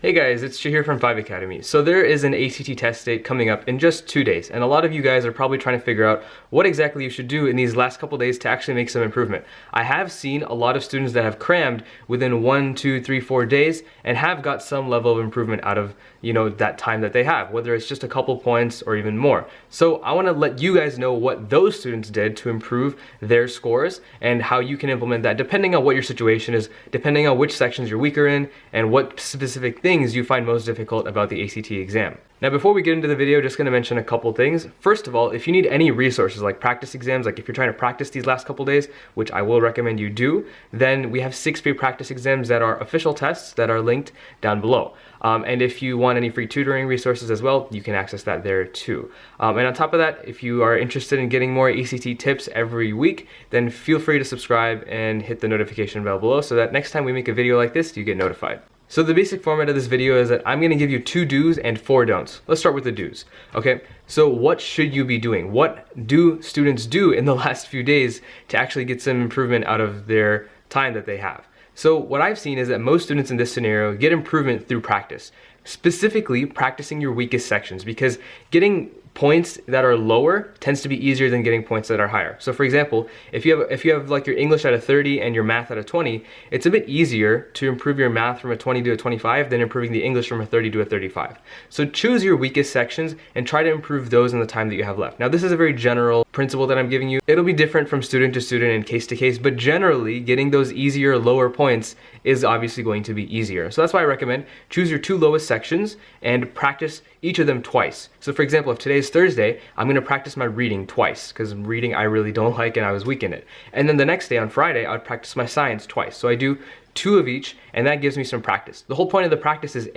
Hey guys, it's Shahir from 5 Academy. So there is an ACT test date coming up in just 2 days, and a lot of you guys are probably trying to figure out what exactly you should do in these last couple days to actually make some improvement. I have seen a lot of students that have crammed within 1, 2, 3, 4 days and have got some level of improvement out of, that time that they have, whether it's just a couple points or even more. So I want to let you guys know what those students did to improve their scores and how you can implement that depending on what your situation is, depending on which sections you're weaker in, and what specific things you find most difficult about the ACT exam. Now before we get into the video, just going to mention a couple things. First of all, if you need any resources like practice exams, like if you're trying to practice these last couple days, which I will recommend you do, then we have 6 free practice exams that are official tests that are linked down below. And if you want any free tutoring resources as well, you can access that there too. And on top of that, if you are interested in getting more ACT tips every week, then feel free to subscribe and hit the notification bell below so that next time we make a video like this, you get notified. So the basic format of this video is that I'm going to give you 2 do's and 4 don'ts. Let's start with the do's. Okay, so what should you be doing? What do students do in the last few days to actually get some improvement out of their time that they have? So what I've seen is that most students in this scenario get improvement through practice, specifically practicing your weakest sections, because getting points that are lower tends to be easier than getting points that are higher. So for example, if you have like your English at a 30 and your math at a 20, it's a bit easier to improve your math from a 20 to a 25 than improving the English from a 30 to a 35. So choose your weakest sections and try to improve those in the time that you have left. Now this is a very general principle that I'm giving you. It'll be different from student to student and case to case, but generally getting those easier lower points is obviously going to be easier. So that's why I recommend choose your 2 lowest sections and practice each of them twice. So for example, if today's Thursday, I'm going to practice my reading twice, because reading I really don't like and I was weak in it. And then the next day on Friday, I would practice my science twice. So I do 2 of each, and that gives me some practice. The whole point of the practice is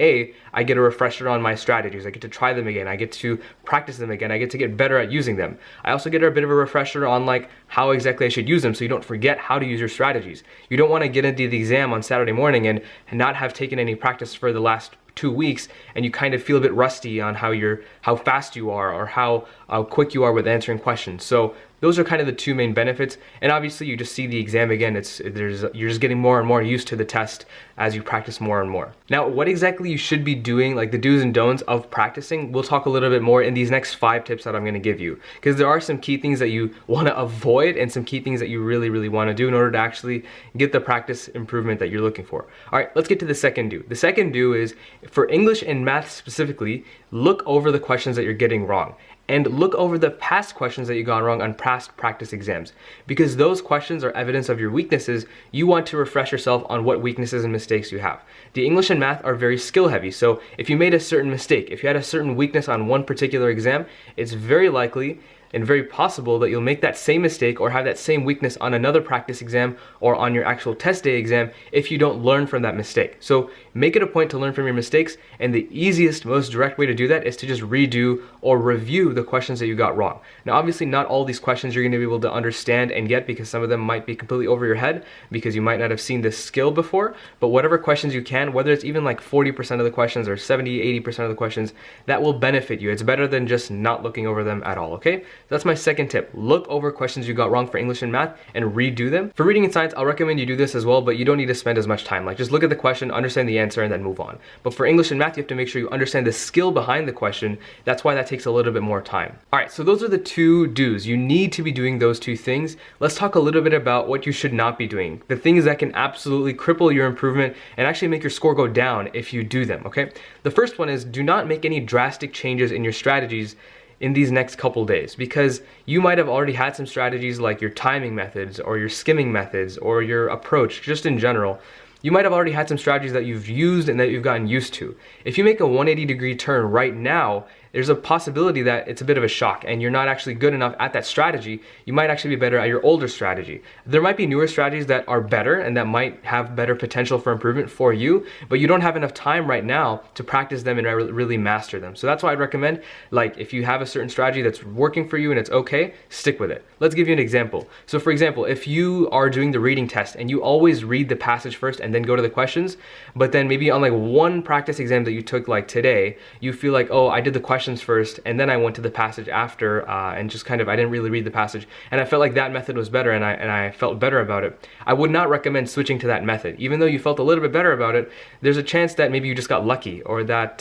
I get a refresher on my strategies. I get to try them again. I get to practice them again. I get to get better at using them. I also get a bit of a refresher on like how exactly I should use them, so you don't forget how to use your strategies. You don't want to get into the exam on Saturday morning and not have taken any practice for the last 2 weeks, and you kind of feel a bit rusty on how fast you are or how quick you are with answering questions. So those are kind of the 2 main benefits, and obviously you just see the exam again. You're just getting more and more used to the test as you practice more and more. Now, what exactly you should be doing, like the do's and don'ts of practicing, we'll talk a little bit more in these next 5 tips that I'm going to give you, because there are some key things that you want to avoid and some key things that you really want to do in order to actually get the practice improvement that you're looking for. All right, let's get to the second do. The second do is, for English and math specifically, look over the questions that you're getting wrong. And look over the past questions that you got wrong on past practice exams. Because those questions are evidence of your weaknesses, you want to refresh yourself on what weaknesses and mistakes you have. The English and math are very skill heavy, so if you made a certain mistake, if you had a certain weakness on one particular exam, it's very likely and very possible that you'll make that same mistake or have that same weakness on another practice exam or on your actual test day exam if you don't learn from that mistake. So make it a point to learn from your mistakes, and the easiest, most direct way to do that is to just redo or review the questions that you got wrong. Now obviously not all these questions you're going to be able to understand and get, because some of them might be completely over your head because you might not have seen this skill before, but whatever questions you can, whether it's even like 40% of the questions or 70-80% of the questions, that will benefit you. It's better than just not looking over them at all, okay? That's my second tip. Look over questions you got wrong for English and math and redo them. For reading and science, I'll recommend you do this as well, but you don't need to spend as much time. Like just look at the question, understand the answer, and then move on. But for English and math, you have to make sure you understand the skill behind the question. That's why that takes a little bit more time. All right, so those are the 2 do's. You need to be doing those 2 things. Let's talk a little bit about what you should not be doing. The things that can absolutely cripple your improvement and actually make your score go down if you do them, okay? The first one is, do not make any drastic changes in your strategies in these next couple days, because you might have already had some strategies like your timing methods or your skimming methods or your approach just in general. You might have already had some strategies that you've used and that you've gotten used to. If you make a 180-degree turn right now, there's a possibility that it's a bit of a shock and you're not actually good enough at that strategy. You might actually be better at your older strategy. There might be newer strategies that are better and that might have better potential for improvement for you, but you don't have enough time right now to practice them and really master them. So that's why I'd recommend, like, if you have a certain strategy that's working for you and it's okay, stick with it. Let's give you an example. So for example, if you are doing the reading test and you always read the passage first and then go to the questions, but then maybe on like one practice exam that you took like today, you feel like, oh, I did the question questions first, and then I went to the passage after, and just kind of, I didn't really read the passage, and I felt like that method was better, and I felt better about it. I would not recommend switching to that method. Even though you felt a little bit better about it, there's a chance that maybe you just got lucky, or that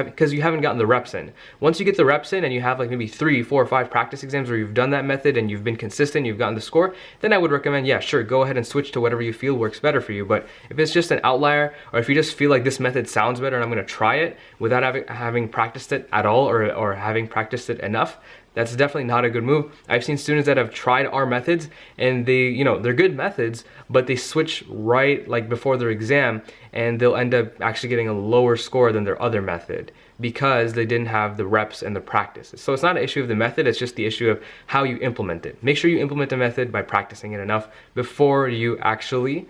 because you haven't gotten the reps in. Once you get the reps in and you have like maybe 3, 4, 5 practice exams where you've done that method and you've been consistent, you've gotten the score, then I would recommend, yeah, sure, go ahead and switch to whatever you feel works better for you. But if it's just an outlier, or if you just feel like this method sounds better and I'm going to try it without having practiced it at all, or having practiced it enough, that's definitely not a good move. I've seen students that have tried our methods and they're good methods, but they switch right like before their exam, and they'll end up actually getting a lower score than their other method because they didn't have the reps and the practice. So it's not an issue of the method, it's just the issue of how you implement it. Make sure you implement the method by practicing it enough before you actually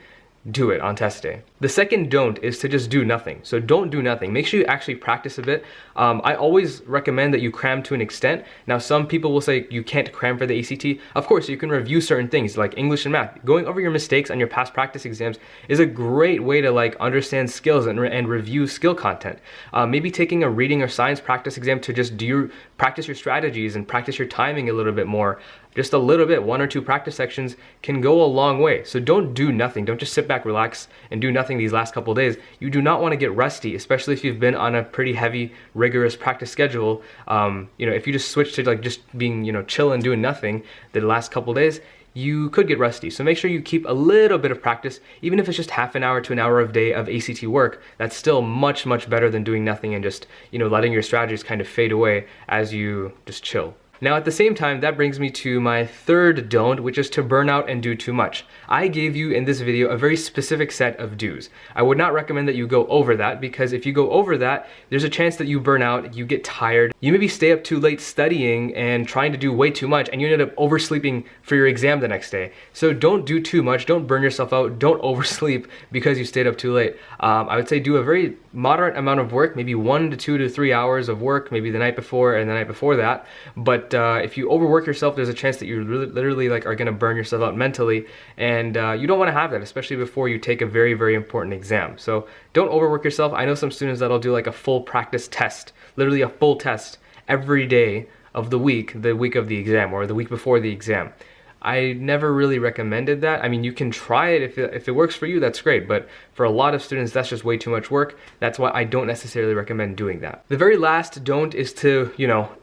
do it on test day. The second don't is to just do nothing. So don't do nothing. Make sure you actually practice a bit. I always recommend that you cram to an extent. Now, some people will say you can't cram for the ACT. Of course, you can review certain things like English and math. Going over your mistakes on your past practice exams is a great way to like understand skills and review skill content. Maybe taking a reading or science practice exam to just practice your strategies and practice your timing a little bit more. Just a little bit, 1 or 2 practice sections can go a long way. So don't do nothing. Don't just sit back, relax, and do nothing these last couple of days. You do not want to get rusty, especially if you've been on a pretty heavy, rigorous practice schedule. If you just switch to like just being, chill and doing nothing the last couple of days, you could get rusty. So make sure you keep a little bit of practice, even if it's just half an hour to an hour of day of ACT work. That's still much, much better than doing nothing and just, letting your strategies kind of fade away as you just chill. Now, at the same time, that brings me to my third don't, which is to burn out and do too much. I gave you in this video a very specific set of do's. I would not recommend that you go over that, because if you go over that, there's a chance that you burn out, you get tired, you maybe stay up too late studying and trying to do way too much, and you end up oversleeping for your exam the next day. So don't do too much, don't burn yourself out, don't oversleep because you stayed up too late. I would say do a very moderate amount of work, maybe 1 to 2 to 3 hours of work, maybe the night before and the night before that. But if you overwork yourself, there's a chance that you literally are going to burn yourself out mentally, and you don't want to have that, especially before you take a very, very important exam. So don't overwork yourself. I know some students that'll do like a full practice test, literally a full test every day of the week of the exam or the week before the exam. I never really recommended that. I mean, you can try it if it works for you, that's great. But for a lot of students, that's just way too much work. That's why I don't necessarily recommend doing that. The very last don't is to,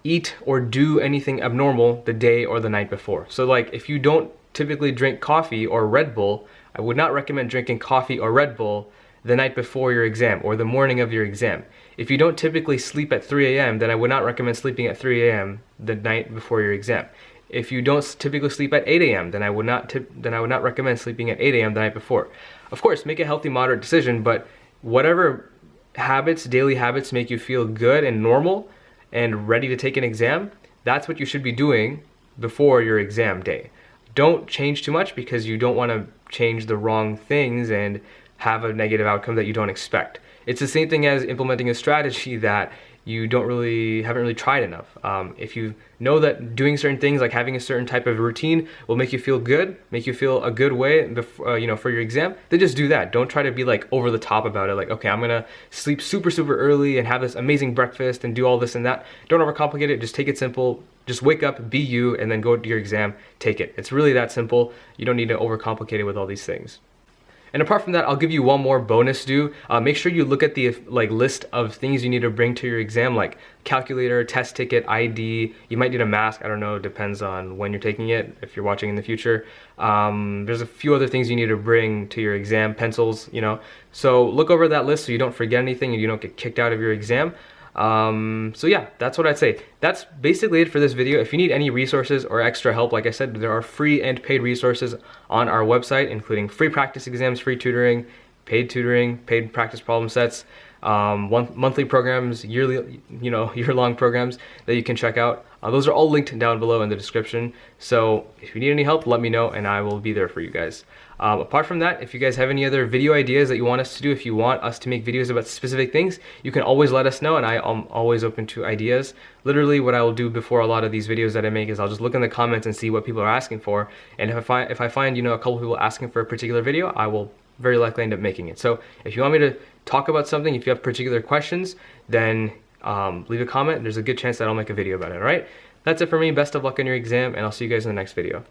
eat or do anything abnormal the day or the night before. So like if you don't typically drink coffee or Red Bull, I would not recommend drinking coffee or Red Bull the night before your exam or the morning of your exam. If you don't typically sleep at 3 a.m., then I would not recommend sleeping at 3 a.m. the night before your exam. If you don't typically sleep at 8 a.m., then I would not recommend sleeping at 8 a.m. the night before. Of course, make a healthy, moderate decision, but whatever daily habits make you feel good and normal and ready to take an exam, that's what you should be doing before your exam day. Don't change too much, because you don't want to change the wrong things and have a negative outcome that you don't expect. It's the same thing as implementing a strategy that you haven't really tried enough. If you know that doing certain things, like having a certain type of routine, will make you feel good, make you feel a good way before, for your exam, then just do that. Don't try to be like over the top about it. Like, okay, I'm gonna sleep super, super early and have this amazing breakfast and do all this and that. Don't overcomplicate it. Just take it simple. Just wake up, be you, and then go to your exam, take it. It's really that simple. You don't need to overcomplicate it with all these things. And apart from that, I'll give you one more bonus do. Make sure you look at the list of things you need to bring to your exam, like calculator, test ticket, ID. You might need a mask. I don't know. It depends on when you're taking it. If you're watching in the future, there's a few other things you need to bring to your exam, pencils. So look over that list so you don't forget anything and you don't get kicked out of your exam. So yeah, that's what I'd say. That's basically it for this video. If you need any resources or extra help, like I said, there are free and paid resources on our website, including free practice exams, free tutoring, paid practice problem sets, monthly programs, year-long programs that you can check out. Those are all linked down below in the description. So if you need any help, let me know and I will be there for you guys. Apart from that, if you guys have any other video ideas that you want us to do, if you want us to make videos about specific things, you can always let us know, and I am always open to ideas. Literally, what I will do before a lot of these videos that I make is I'll just look in the comments and see what people are asking for, and if I find a couple people asking for a particular video, I will very likely end up making it. So if you want me to talk about something, if you have particular questions, then leave a comment. There's a good chance that I'll make a video about it, all right? That's it for me. Best of luck on your exam, and I'll see you guys in the next video.